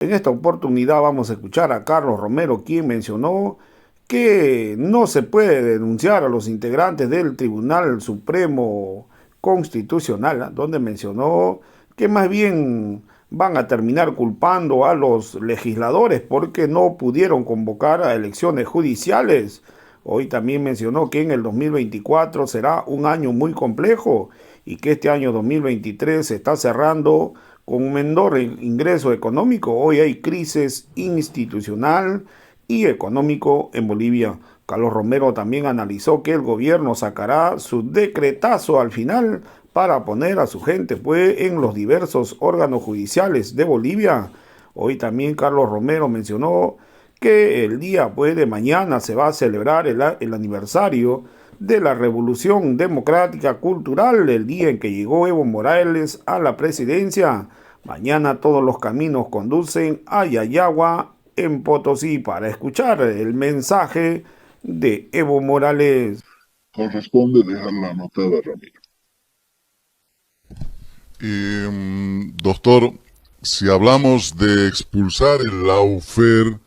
En esta oportunidad vamos a escuchar a Carlos Romero, quien mencionó que no se puede denunciar a los integrantes del Tribunal Supremo Constitucional, ¿ah? Donde mencionó que más bien van a terminar culpando a los legisladores porque no pudieron convocar a elecciones judiciales. Hoy también mencionó que en el 2024 será un año muy complejo y que este año 2023 se está cerrando con un menor ingreso económico. Hoy hay crisis institucional y económico en Bolivia. Carlos Romero también analizó que el gobierno sacará su decretazo al final para poner a su gente pues, en los diversos órganos judiciales de Bolivia. Hoy también Carlos Romero mencionó que el día pues, de mañana se va a celebrar el aniversario de la Revolución Democrática Cultural, el día en que llegó Evo Morales a la presidencia. Mañana todos los caminos conducen a Yayagua, en Potosí, para escuchar el mensaje de Evo Morales. Corresponde dejarla anotada, Ramiro. Doctor, si hablamos de expulsar el lawfare,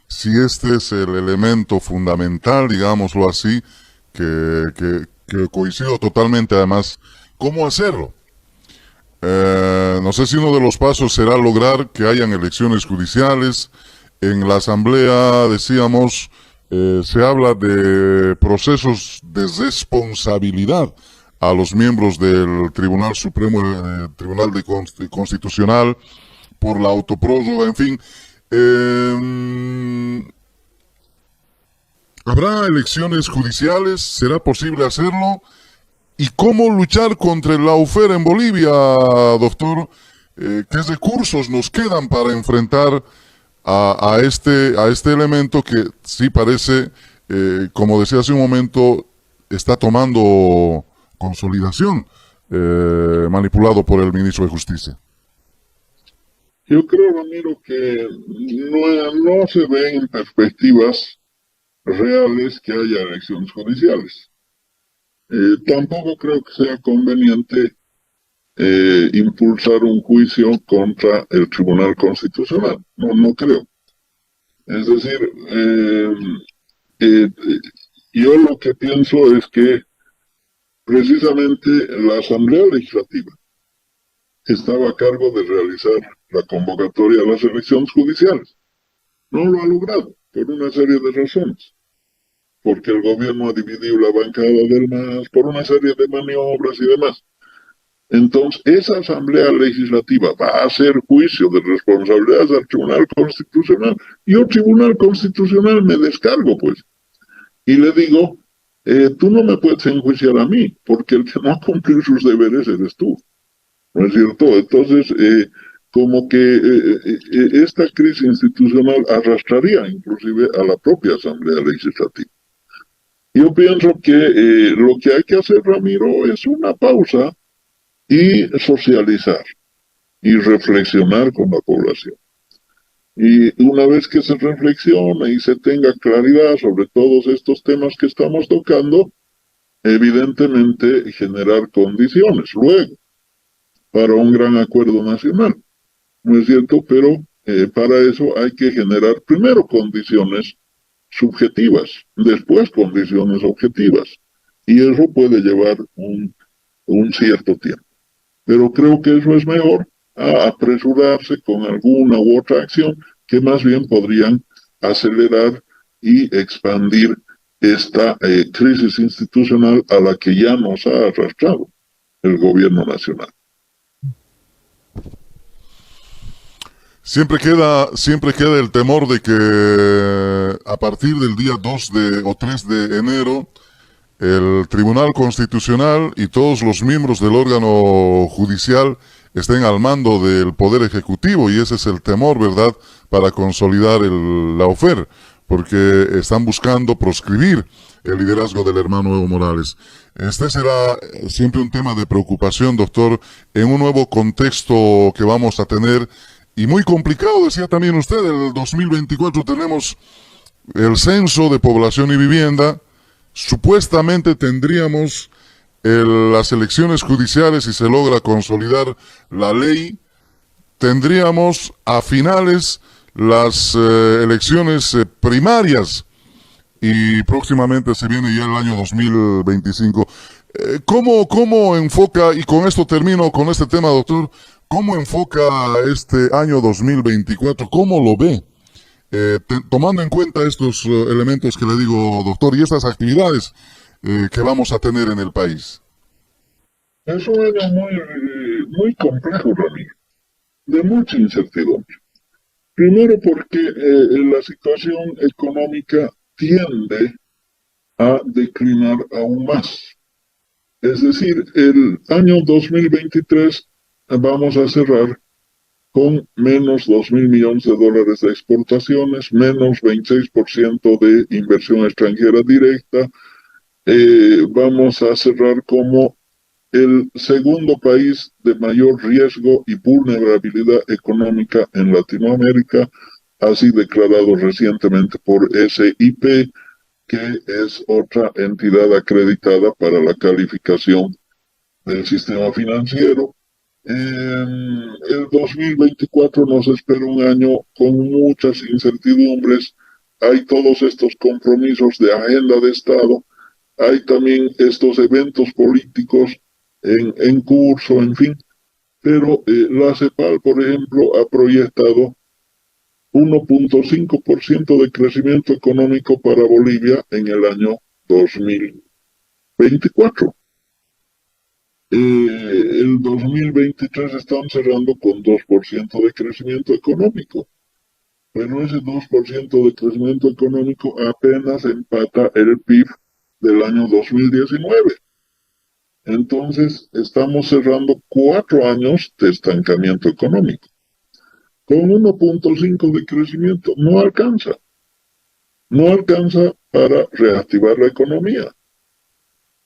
si este es el elemento fundamental, digámoslo así, que coincido totalmente además, ¿cómo hacerlo? No sé si uno de los pasos será lograr que hayan elecciones judiciales. En la asamblea, decíamos, se habla de procesos de responsabilidad a los miembros del Tribunal Supremo, Tribunal Constitucional, por la autoprórroga, en fin. ¿Habrá elecciones judiciales? ¿Será posible hacerlo? ¿Y cómo luchar contra el lawfare en Bolivia, doctor? ¿Qué recursos nos quedan para enfrentar a este elemento que sí parece, como decía hace un momento, está tomando consolidación, manipulado por el ministro de Justicia? Yo creo, Ramiro, que no se ven perspectivas reales que haya elecciones judiciales. Tampoco creo que sea conveniente impulsar un juicio contra el Tribunal Constitucional. No creo. Es decir, eh, yo lo que pienso es que precisamente la Asamblea Legislativa estaba a cargo de realizar la convocatoria a las elecciones judiciales. No lo ha logrado por una serie de razones. Porque el gobierno ha dividido la bancada del MAS, por una serie de maniobras y demás. Entonces, esa Asamblea Legislativa va a hacer juicio de responsabilidades al Tribunal Constitucional. Yo, Tribunal Constitucional, me descargo, pues. Y le digo, tú no me puedes enjuiciar a mí, porque el que no va a cumplir sus deberes eres tú. ¿No es cierto? Entonces, como que esta crisis institucional arrastraría inclusive a la propia Asamblea Legislativa. Yo pienso que lo que hay que hacer, Ramiro, es una pausa y socializar y reflexionar con la población. Y una vez que se reflexione y se tenga claridad sobre todos estos temas que estamos tocando, evidentemente generar condiciones luego para un gran acuerdo nacional, ¿no es cierto? Pero para eso hay que generar primero condiciones subjetivas, después condiciones objetivas, y eso puede llevar un cierto tiempo. Pero creo que eso es mejor a apresurarse con alguna u otra acción que más bien podrían acelerar y expandir esta crisis institucional a la que ya nos ha arrastrado el gobierno nacional. Siempre queda el temor de que a partir del día 2 o 3 de enero el Tribunal Constitucional y todos los miembros del órgano judicial estén al mando del Poder Ejecutivo, y ese es el temor, ¿verdad?, para consolidar el lawfare, porque están buscando proscribir el liderazgo del hermano Evo Morales. Este será siempre un tema de preocupación, doctor, en un nuevo contexto que vamos a tener, y muy complicado, decía también usted. El 2024 tenemos el censo de población y vivienda. Supuestamente tendríamos las elecciones judiciales si se logra consolidar la ley tendríamos a finales las elecciones primarias y próximamente se viene ya el año 2025. ¿Cómo enfoca, y con esto termino con este tema, doctor, cómo enfoca este año 2024? ¿Cómo lo ve? Tomando en cuenta estos elementos que le digo, doctor, y estas actividades que vamos a tener en el país. Es un año muy complejo, Ramiro, de mucha incertidumbre. Primero porque la situación económica tiende a declinar aún más. Es decir, el año 2023 vamos a cerrar con menos 2.000 millones de dólares de exportaciones, menos 26% de inversión extranjera directa. Vamos a cerrar como el segundo país de mayor riesgo y vulnerabilidad económica en Latinoamérica, así declarado recientemente por SIP, que es otra entidad acreditada para la calificación del sistema financiero. El 2024 nos espera un año con muchas incertidumbres. Hay todos estos compromisos de agenda de Estado, hay también estos eventos políticos en curso, en fin. Pero la CEPAL, por ejemplo, ha proyectado 1.5% de crecimiento económico para Bolivia en el año 2024. El 2023 están cerrando con 2% de crecimiento económico, pero ese 2% de crecimiento económico apenas empata el PIB del año 2019. Entonces, estamos cerrando 4 años de estancamiento económico. Con 1.5 de crecimiento no alcanza. No alcanza para reactivar la economía.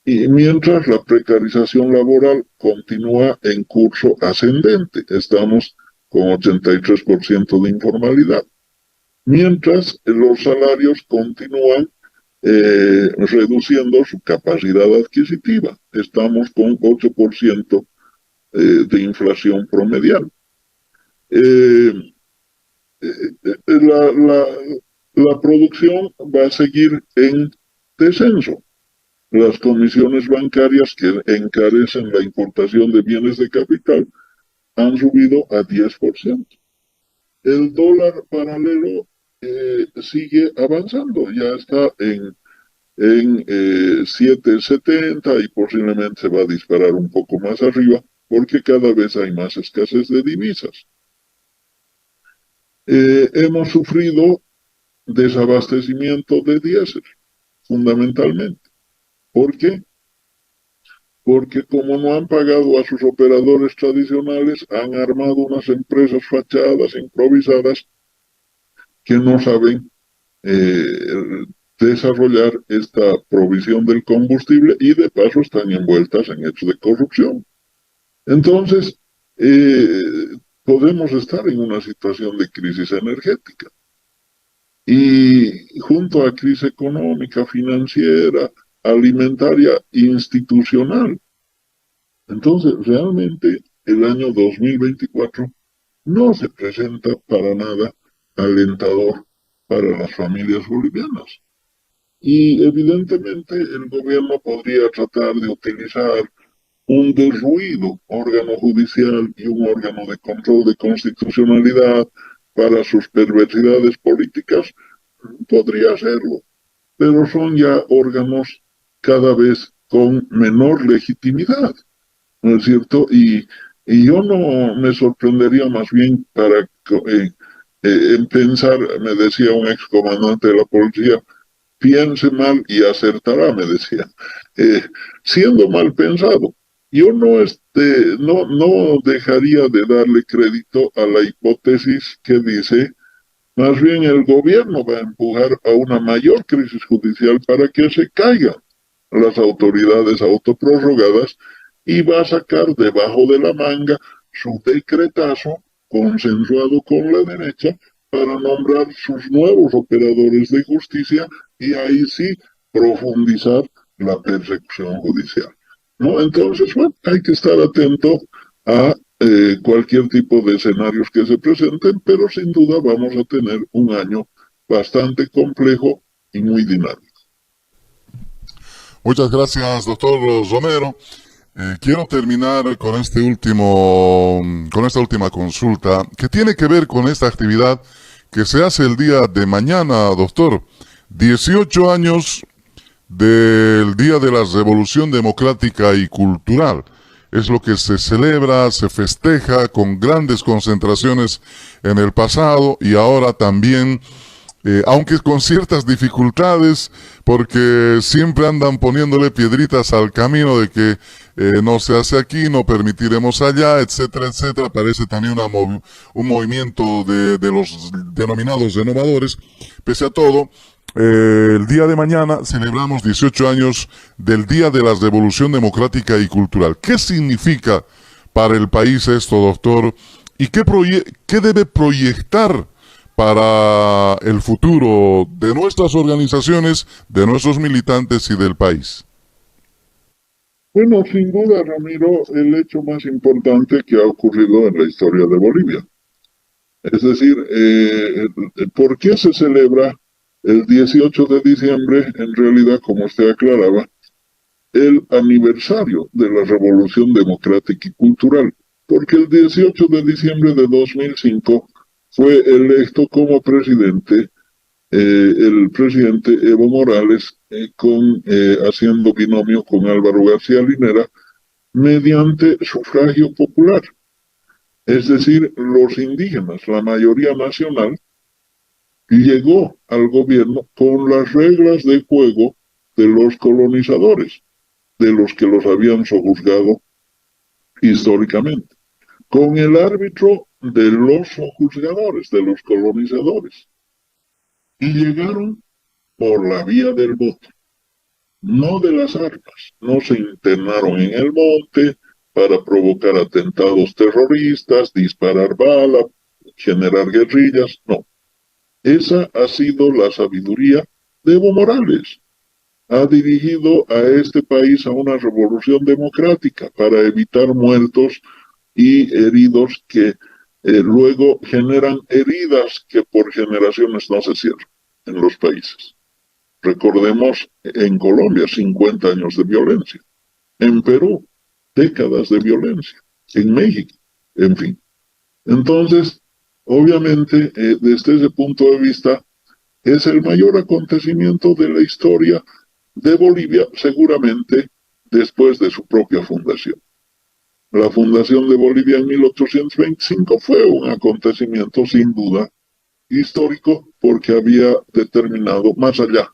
Y mientras la precarización laboral continúa en curso ascendente, estamos con 83% de informalidad. Mientras los salarios continúan reduciendo su capacidad adquisitiva. Estamos con 8% de inflación promedial. La producción va a seguir en descenso. Las comisiones bancarias que encarecen la importación de bienes de capital han subido a 10%. El dólar paralelo sigue avanzando, ya está en 7.70 y posiblemente se va a disparar un poco más arriba porque cada vez hay más escasez de divisas. Hemos sufrido desabastecimiento de diésel, fundamentalmente. ¿Por qué? Porque como no han pagado a sus operadores tradicionales, han armado unas empresas fachadas, improvisadas, que no saben desarrollar esta provisión del combustible y de paso están envueltas en hechos de corrupción. Entonces, podemos estar en una situación de crisis energética. Y junto a crisis económica, financiera, alimentaria, institucional. Entonces, realmente el año 2024 no se presenta para nada alentador para las familias bolivianas. Y evidentemente el gobierno podría tratar de utilizar un derruido órgano judicial y un órgano de control de constitucionalidad para sus perversidades políticas, podría hacerlo, pero son ya órganos cada vez con menor legitimidad, ¿no es cierto? Y yo no me sorprendería más bien en pensar, me decía un excomandante de la policía, piense mal y acertará, me decía, siendo mal pensado. Yo no dejaría de darle crédito a la hipótesis que dice, más bien el gobierno va a empujar a una mayor crisis judicial para que se caigan las autoridades autoprorrogadas y va a sacar debajo de la manga su decretazo consensuado con la derecha para nombrar sus nuevos operadores de justicia y ahí sí profundizar la persecución judicial, ¿no? Entonces, bueno, hay que estar atento a cualquier tipo de escenarios que se presenten, pero sin duda vamos a tener un año bastante complejo y muy dinámico. Muchas gracias, doctor Romero. Quiero terminar con con esta última consulta, que tiene que ver con esta actividad que se hace el día de mañana, doctor. 18 años del Día de la Revolución Democrática y Cultural. Es lo que se celebra, se festeja con grandes concentraciones en el pasado y ahora también, aunque con ciertas dificultades, porque siempre andan poniéndole piedritas al camino de que no se hace aquí, no permitiremos allá, etcétera, etcétera. Parece también un movimiento de los denominados renovadores. Pese a todo, el día de mañana celebramos 18 años del Día de la Revolución Democrática y Cultural. ¿Qué significa para el país esto, doctor? ¿Y qué debe proyectar para el futuro de nuestras organizaciones, de nuestros militantes y del país? Bueno, sin duda, Ramiro, el hecho más importante que ha ocurrido en la historia de Bolivia. Es decir, ¿por qué se celebra el 18 de diciembre? En realidad, como usted aclaraba, el aniversario de la Revolución Democrática y Cultural, porque el 18 de diciembre de 2005 fue electo como presidente el presidente Evo Morales, haciendo binomio con Álvaro García Linera, mediante sufragio popular. Es decir, los indígenas, la mayoría nacional, llegó al gobierno con las reglas de juego de los colonizadores, de los que los habían sojuzgado históricamente, con el árbitro de los sojuzgadores, de los colonizadores. Y llegaron por la vía del voto, no de las armas. No se internaron en el monte para provocar atentados terroristas, disparar balas, generar guerrillas, no. Esa ha sido la sabiduría de Evo Morales. Ha dirigido a este país a una revolución democrática para evitar muertos y heridos que luego generan heridas que por generaciones no se cierran en los países. Recordemos en Colombia 50 años de violencia, en Perú décadas de violencia, en México, en fin. Entonces, obviamente, desde ese punto de vista, es el mayor acontecimiento de la historia de Bolivia, seguramente después de su propia fundación. La fundación de Bolivia en 1825 fue un acontecimiento sin duda histórico porque había determinado, más allá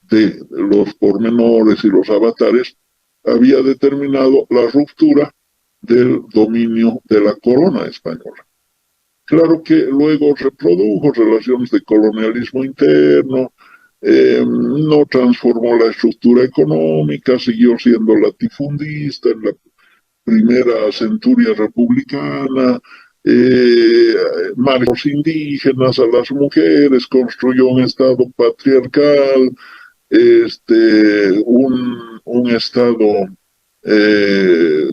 de los pormenores y los avatares, había determinado la ruptura del dominio de la corona española. Claro que luego reprodujo relaciones de colonialismo interno, no transformó la estructura económica, siguió siendo latifundista en la primera centuria republicana, marcos indígenas a las mujeres, construyó un estado patriarcal, un estado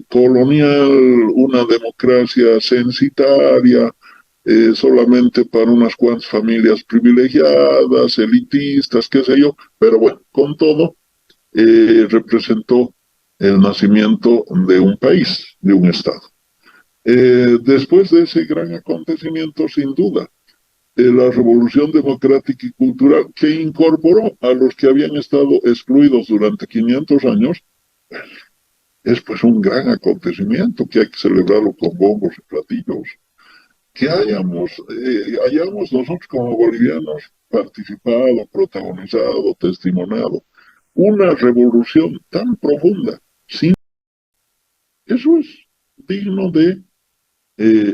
colonial, una democracia censitaria, solamente para unas cuantas familias privilegiadas, elitistas, qué sé yo, pero bueno, con todo, representó el nacimiento de un país, de un estado. Después de ese gran acontecimiento, sin duda, la Revolución Democrática y Cultural, que incorporó a los que habían estado excluidos durante 500 años, es pues un gran acontecimiento que hay que celebrarlo con bombos y platillos. Que hayamos nosotros como bolivianos participado, protagonizado, testimoniado una revolución tan profunda. Sí, eso es digno de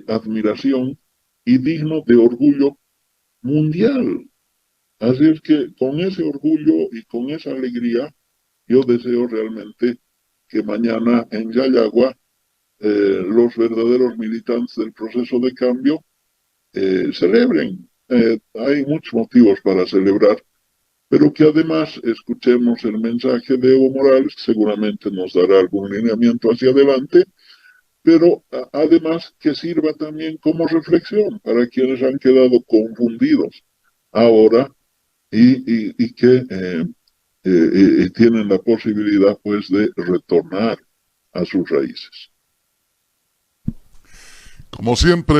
admiración y digno de orgullo mundial. Así es que con ese orgullo y con esa alegría, yo deseo realmente que mañana en Yayagua los verdaderos militantes del proceso de cambio celebren. Hay muchos motivos para celebrar, pero que además escuchemos el mensaje de Evo Morales, que seguramente nos dará algún lineamiento hacia adelante, pero además que sirva también como reflexión para quienes han quedado confundidos ahora y que tienen la posibilidad pues de retornar a sus raíces. Como siempre,